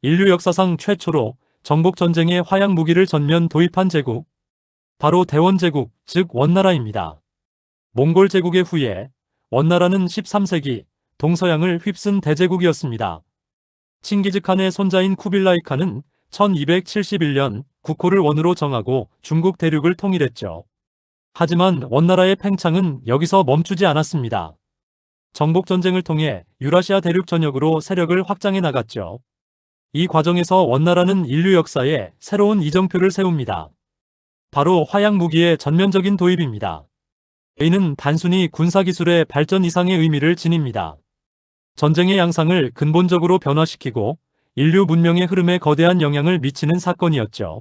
인류 역사상 최초로 정복전쟁에 화약 무기를 전면 도입한 제국, 바로 대원제국, 즉 원나라입니다. 몽골 제국의 후예, 원나라는 13세기 동서양을 휩쓴 대제국이었습니다. 칭기즈칸의 손자인 쿠빌라이 칸은 1271년 국호를 원으로 정하고 중국 대륙을 통일했죠. 하지만 원나라의 팽창은 여기서 멈추지 않았습니다. 정복전쟁을 통해 유라시아 대륙 전역으로 세력을 확장해 나갔죠. 이 과정에서 원나라는 인류 역사에 새로운 이정표를 세웁니다. 바로 화약 무기의 전면적인 도입입니다. 이는 단순히 군사기술의 발전 이상의 의미를 지닙니다. 전쟁의 양상을 근본적으로 변화시키고 인류 문명의 흐름에 거대한 영향을 미치는 사건이었죠.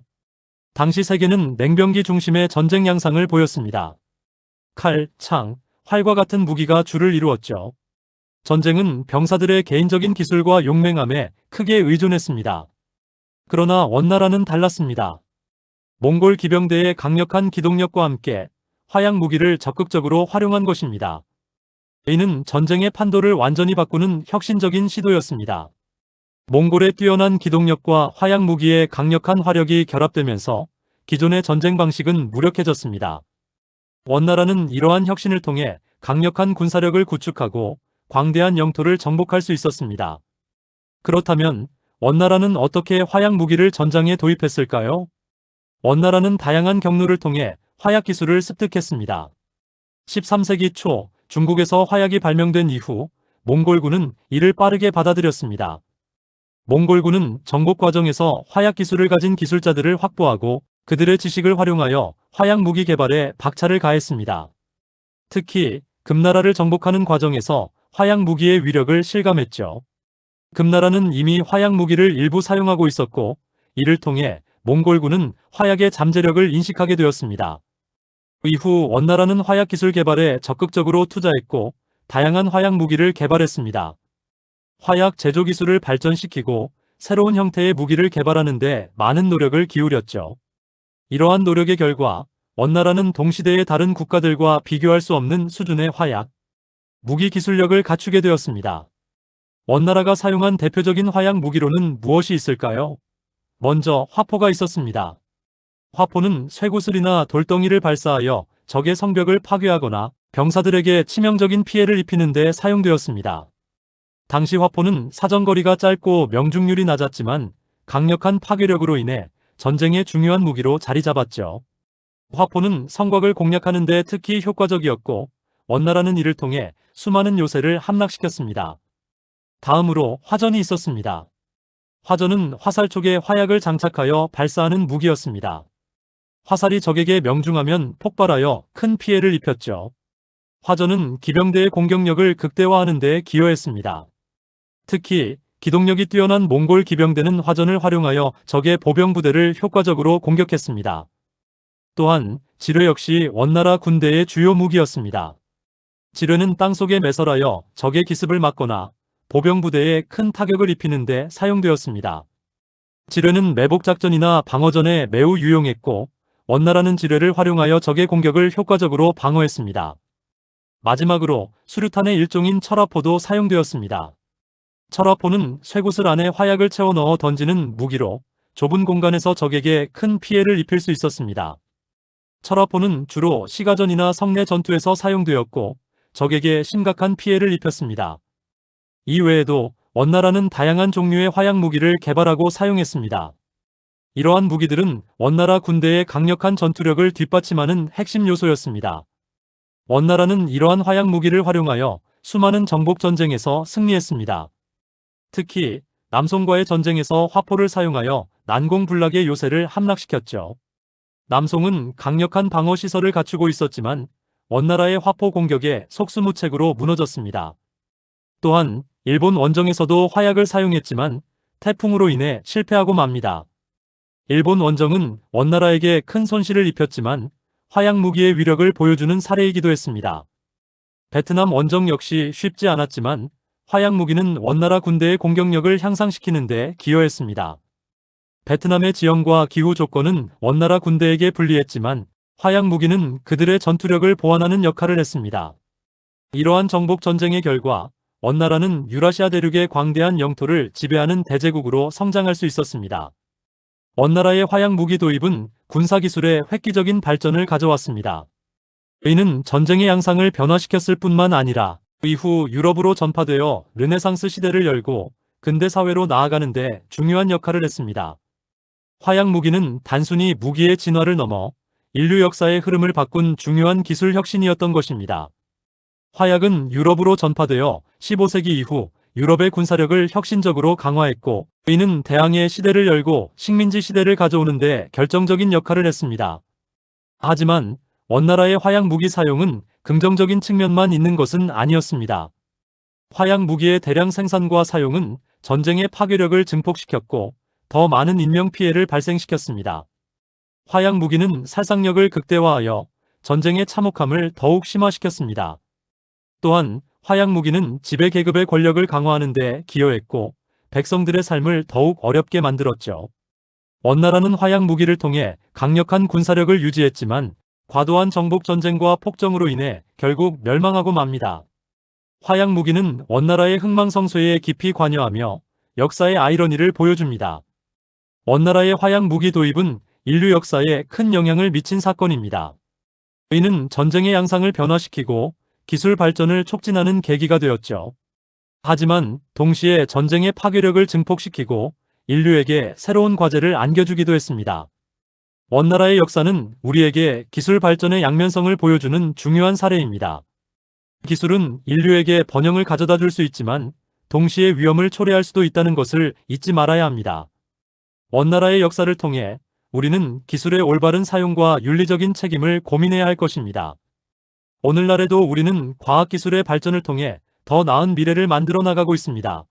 당시 세계는 냉병기 중심의 전쟁 양상을 보였습니다. 칼, 창, 활과 같은 무기가 주를 이루었죠. 전쟁은 병사들의 개인적인 기술과 용맹함에 크게 의존했습니다. 그러나 원나라는 달랐습니다. 몽골 기병대의 강력한 기동력과 함께 화약 무기를 적극적으로 활용한 것입니다. 이는 전쟁의 판도를 완전히 바꾸는 혁신적인 시도였습니다. 몽골의 뛰어난 기동력과 화약 무기의 강력한 화력이 결합되면서 기존의 전쟁 방식은 무력해졌습니다. 원나라는 이러한 혁신을 통해 강력한 군사력을 구축하고 광대한 영토를 정복할 수 있었습니다. 그렇다면 원나라는 어떻게 화약 무기를 전장에 도입했을까요? 원나라는 다양한 경로를 통해 화약 기술을 습득했습니다. 13세기 초 중국에서 화약이 발명된 이후 몽골군은 이를 빠르게 받아들였습니다. 몽골군은 정복 과정에서 화약 기술을 가진 기술자들을 확보하고 그들의 지식을 활용하여 화약 무기 개발에 박차를 가했습니다. 특히 금나라를 정복하는 과정에서 화약 무기의 위력을 실감했죠. 금나라는 이미 화약 무기를 일부 사용하고 있었고 이를 통해 몽골군은 화약의 잠재력을 인식하게 되었습니다. 이후 원나라는 화약 기술 개발에 적극적으로 투자했고 다양한 화약 무기를 개발했습니다. 화약 제조 기술을 발전시키고 새로운 형태의 무기를 개발하는 데 많은 노력을 기울였죠. 이러한 노력의 결과 원나라는 동시대의 다른 국가들과 비교할 수 없는 수준의 화약, 무기 기술력을 갖추게 되었습니다. 원나라가 사용한 대표적인 화약 무기로는 무엇이 있을까요? 먼저 화포가 있었습니다. 화포는 쇠구슬이나 돌덩이를 발사하여 적의 성벽을 파괴하거나 병사들에게 치명적인 피해를 입히는 데 사용되었습니다. 당시 화포는 사정거리가 짧고 명중률이 낮았지만 강력한 파괴력으로 인해 전쟁의 중요한 무기로 자리 잡았죠. 화포는 성곽을 공략하는 데 특히 효과적이었고 원나라는 이를 통해 수많은 요새를 함락시켰습니다. 다음으로 화전이 있었습니다. 화전은 화살 쪽에 화약을 장착하여 발사하는 무기였습니다. 화살이 적에게 명중하면 폭발하여 큰 피해를 입혔죠. 화전은 기병대의 공격력을 극대화하는 데 기여했습니다. 특히 기동력이 뛰어난 몽골 기병대는 화전을 활용하여 적의 보병 부대를 효과적으로 공격했습니다. 또한 지뢰 역시 원나라 군대의 주요 무기였습니다. 지뢰는 땅속에 매설하여 적의 기습을 막거나 보병 부대에 큰 타격을 입히는 데 사용되었습니다. 지뢰는 매복작전이나 방어전에 매우 유용했고 원나라는 지뢰를 활용하여 적의 공격을 효과적으로 방어했습니다. 마지막으로 수류탄의 일종인 철화포도 사용되었습니다. 철화포는 쇠구슬 안에 화약을 채워 넣어 던지는 무기로 좁은 공간에서 적에게 큰 피해를 입힐 수 있었습니다. 철화포는 주로 시가전이나 성내 전투에서 사용되었고 적에게 심각한 피해를 입혔습니다. 이 외에도 원나라는 다양한 종류의 화약 무기를 개발하고 사용했습니다. 이러한 무기들은 원나라 군대의 강력한 전투력을 뒷받침하는 핵심 요소였습니다. 원나라는 이러한 화약 무기를 활용하여 수많은 정복 전쟁에서 승리했습니다. 특히 남송과의 전쟁에서 화포를 사용하여 난공불락의 요새를 함락시켰죠. 남송은 강력한 방어 시설을 갖추고 있었지만 원나라의 화포 공격에 속수무책으로 무너졌습니다. 또한 일본 원정에서도 화약을 사용했지만 태풍으로 인해 실패하고 맙니다. 일본 원정은 원나라에게 큰 손실을 입혔지만 화약 무기의 위력을 보여주는 사례이기도 했습니다. 베트남 원정 역시 쉽지 않았지만 화약 무기는 원나라 군대의 공격력을 향상시키는 데 기여했습니다. 베트남의 지형과 기후 조건은 원나라 군대에게 불리했지만 화약 무기는 그들의 전투력을 보완하는 역할을 했습니다. 이러한 정복 전쟁의 결과 원나라는 유라시아 대륙의 광대한 영토를 지배하는 대제국으로 성장할 수 있었습니다. 원나라의 화약 무기 도입은 군사기술의 획기적인 발전을 가져왔습니다. 이는 전쟁의 양상을 변화시켰을 뿐만 아니라 이후 유럽으로 전파되어 르네상스 시대를 열고 근대 사회로 나아가는 데 중요한 역할을 했습니다. 화약 무기는 단순히 무기의 진화를 넘어 인류 역사의 흐름을 바꾼 중요한 기술 혁신이었던 것입니다. 화약은 유럽으로 전파되어 15세기 이후 유럽의 군사력을 혁신적으로 강화했고, 이는 대항해 시대를 열고 식민지 시대를 가져오는 데 결정적인 역할을 했습니다. 하지만 원나라의 화약 무기 사용은 긍정적인 측면만 있는 것은 아니었습니다. 화약 무기의 대량 생산과 사용은 전쟁의 파괴력을 증폭시켰고 더 많은 인명피해를 발생시켰습니다. 화약 무기는 살상력을 극대화하여 전쟁의 참혹함을 더욱 심화시켰습니다. 또한 화약 무기는 지배계급의 권력을 강화하는 데 기여했고 백성들의 삶을 더욱 어렵게 만들었죠. 원나라는 화약 무기를 통해 강력한 군사력을 유지했지만 과도한 정복 전쟁과 폭정으로 인해 결국 멸망하고 맙니다. 화약 무기는 원나라의 흥망성쇠에 깊이 관여하며 역사의 아이러니를 보여줍니다. 원나라의 화약 무기 도입은 인류 역사에 큰 영향을 미친 사건입니다. 이는 전쟁의 양상을 변화시키고 기술 발전을 촉진하는 계기가 되었죠. 하지만 동시에 전쟁의 파괴력을 증폭시키고 인류에게 새로운 과제를 안겨주기도 했습니다. 원나라의 역사는 우리에게 기술 발전의 양면성을 보여주는 중요한 사례입니다. 기술은 인류에게 번영을 가져다 줄 수 있지만 동시에 위험을 초래할 수도 있다는 것을 잊지 말아야 합니다. 원나라의 역사를 통해 우리는 기술의 올바른 사용과 윤리적인 책임을 고민해야 할 것입니다. 오늘날에도 우리는 과학기술의 발전을 통해 더 나은 미래를 만들어 나가고 있습니다.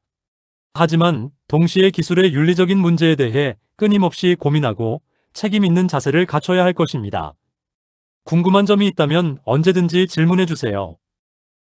하지만 동시에 기술의 윤리적인 문제에 대해 끊임없이 고민하고 책임 있는 자세를 갖춰야 할 것입니다. 궁금한 점이 있다면 언제든지 질문해 주세요.